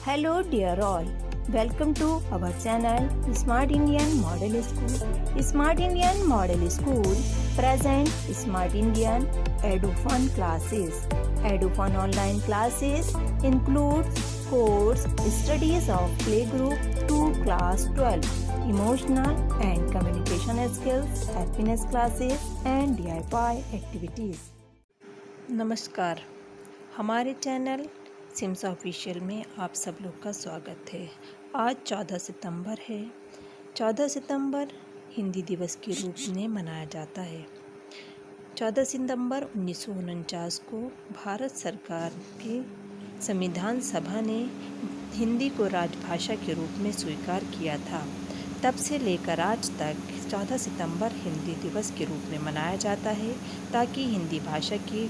Hello dear all, welcome to our channel Smart Indian Model School. Smart Indian Model School present Smart Indian EduFun classes. EduFun online classes includes course studies of playgroup to class 12, emotional and communication skills, happiness classes and DIY activities. नमस्कार, हमारे channel CIMS official में आप सब लोग का स्वागत है। आज 14 सितंबर है। 14 सितंबर हिंदी दिवस के रूप में मनाया जाता है। 14 सितंबर 1949 को भारत सरकार की संविधान सभा ने हिंदी को राजभाषा के रूप में स्वीकार किया था। तब से लेकर आज तक 14 सितंबर हिंदी दिवस के रूप में मनाया जाता है ताकि हिंदी भाषा की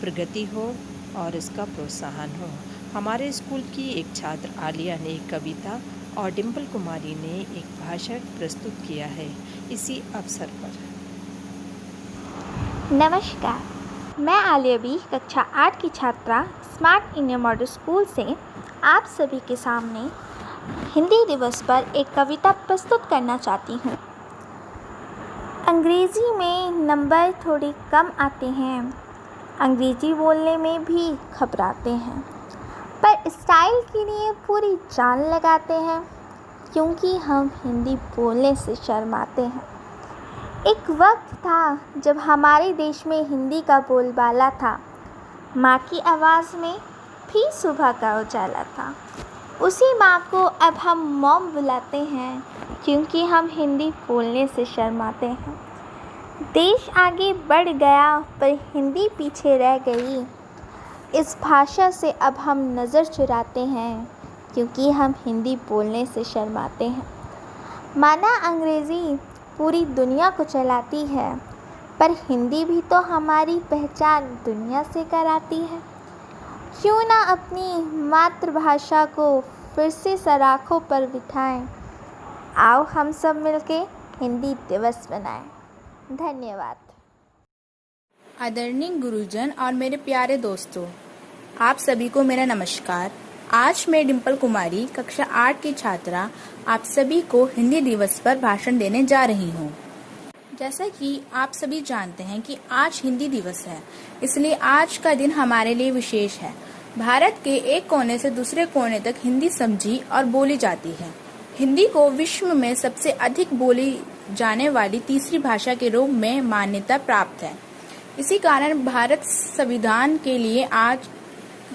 प्रगति हो और इसका प्रोत्साहन हो। हमारे स्कूल की एक छात्र आलिया ने एक कविता और डिम्पल कुमारी ने एक भाषण प्रस्तुत किया है। इसी अवसर पर नमस्कार, मैं आलिया बी कक्षा 8 की छात्रा स्मार्ट इंडियन मॉडल स्कूल से आप सभी के सामने हिंदी दिवस पर एक कविता प्रस्तुत करना चाहती हूँ। अंग्रेज़ी में नंबर थोड़े कम आते हैं, अंग्रेज़ी बोलने में भी घबराते हैं, पर स्टाइल के लिए पूरी जान लगाते हैं क्योंकि हम हिंदी बोलने से शर्माते हैं। एक वक्त था जब हमारे देश में हिंदी का बोलबाला था, माँ की आवाज़ में भी सुबह का उजाला था। उसी माँ को अब हम मॉम बुलाते हैं क्योंकि हम हिंदी बोलने से शर्माते हैं। देश आगे बढ़ गया पर हिंदी पीछे रह गई। इस भाषा से अब हम नज़र चुराते हैं क्योंकि हम हिंदी बोलने से शर्माते हैं। माना अंग्रेज़ी पूरी दुनिया को चलाती है, पर हिंदी भी तो हमारी पहचान दुनिया से कराती है। क्यों ना अपनी मातृभाषा को फिर से सराखों पर बिठाएं। आओ हम सब मिलके हिंदी दिवस मनाएं। धन्यवाद। आदरणीय गुरुजन और मेरे प्यारे दोस्तों, आप सभी को मेरा नमस्कार। आज मैं डिम्पल कुमारी कक्षा 8 की छात्रा आप सभी को हिंदी दिवस पर भाषण देने जा रही हूँ। जैसा कि आप सभी जानते हैं कि आज हिंदी दिवस है, इसलिए आज का दिन हमारे लिए विशेष है। भारत के एक कोने से दूसरे कोने तक हिंदी समझी और बोली जाती है। हिंदी को विश्व में सबसे अधिक बोली जाने वाली तीसरी भाषा के रूप में मान्यता प्राप्त है। इसी कारण भारत संविधान के लिए आज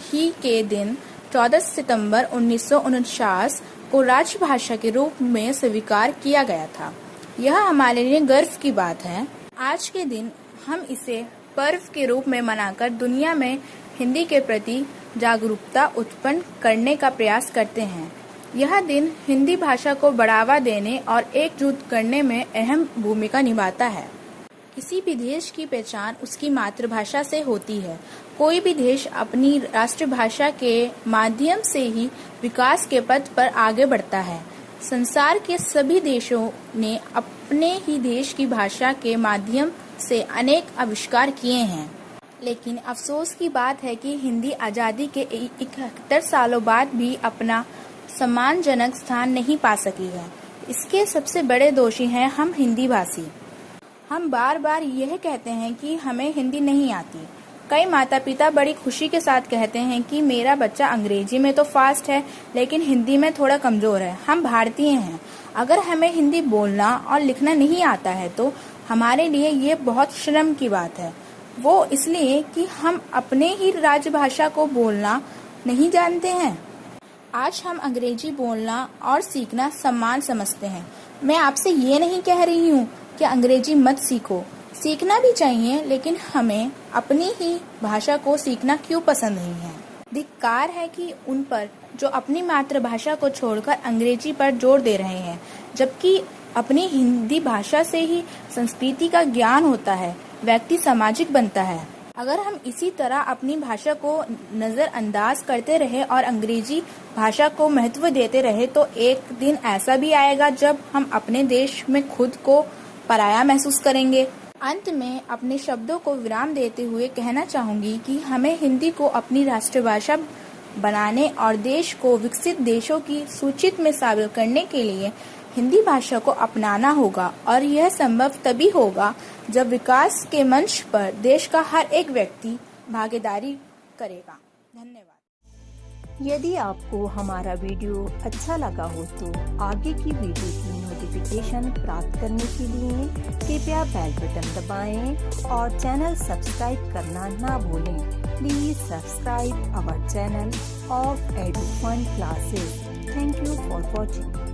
ही के दिन 14 सितंबर 1949 को राजभाषा के रूप में स्वीकार किया गया था। यह हमारे लिए गर्व की बात है। आज के दिन हम इसे पर्व के रूप में मनाकर दुनिया में हिंदी के प्रति जागरूकता उत्पन्न करने का प्रयास करते हैं। यह दिन हिंदी भाषा को बढ़ावा देने और एकजुट करने में अहम भूमिका निभाता है। किसी भी देश की पहचान उसकी मातृभाषा से होती है। कोई भी देश अपनी राष्ट्रभाषा के माध्यम से ही विकास के पथ पर आगे बढ़ता है। संसार के सभी देशों ने अपने ही देश की भाषा के माध्यम से अनेक आविष्कार किए हैं, लेकिन अफसोस की बात है कि हिंदी आज़ादी के 71 सालों बाद भी अपना सम्मानजनक स्थान नहीं पा सकी है। इसके सबसे बड़े दोषी हैं हम हिंदी भाषी। हम बार बार यह कहते हैं कि हमें हिंदी नहीं आती। कई माता पिता बड़ी खुशी के साथ कहते हैं कि मेरा बच्चा अंग्रेजी में तो फास्ट है लेकिन हिंदी में थोड़ा कमज़ोर है। हम भारतीय हैं, अगर हमें हिंदी बोलना और लिखना नहीं आता है तो हमारे लिए ये बहुत शर्म की बात है। वो इसलिए कि हम अपने ही राजभाषा को बोलना नहीं जानते हैं। आज हम अंग्रेजी बोलना और सीखना सम्मान समझते हैं। मैं आपसे ये नहीं कह रही हूँ कि अंग्रेजी मत सीखो, सीखना भी चाहिए, लेकिन हमें अपनी ही भाषा को सीखना क्यों पसंद नहीं है। धिक्कार है कि उन पर जो अपनी मातृभाषा को छोड़कर अंग्रेजी पर जोर दे रहे हैं, जबकि अपनी हिंदी भाषा से ही संस्कृति का ज्ञान होता है, व्यक्ति सामाजिक बनता है। अगर हम इसी तरह अपनी भाषा को नज़रअंदाज करते रहे और अंग्रेजी भाषा को महत्व देते रहे तो एक दिन ऐसा भी आएगा जब हम अपने देश में खुद को पराया महसूस करेंगे। अंत में अपने शब्दों को विराम देते हुए कहना चाहूँगी कि हमें हिंदी को अपनी राष्ट्रभाषा बनाने और देश को विकसित देशों की सूची में शामिल करने के लिए हिंदी भाषा को अपनाना होगा और यह संभव तभी होगा जब विकास के मंच पर देश का हर एक व्यक्ति भागीदारी करेगा। धन्यवाद। यदि आपको हमारा वीडियो अच्छा लगा हो तो आगे की वीडियो की नोटिफिकेशन प्राप्त करने के लिए कृपया बेल बटन दबाएं और चैनल सब्सक्राइब करना ना भूलें। Please subscribe our channel of EduFun Classes। Thank you for watching.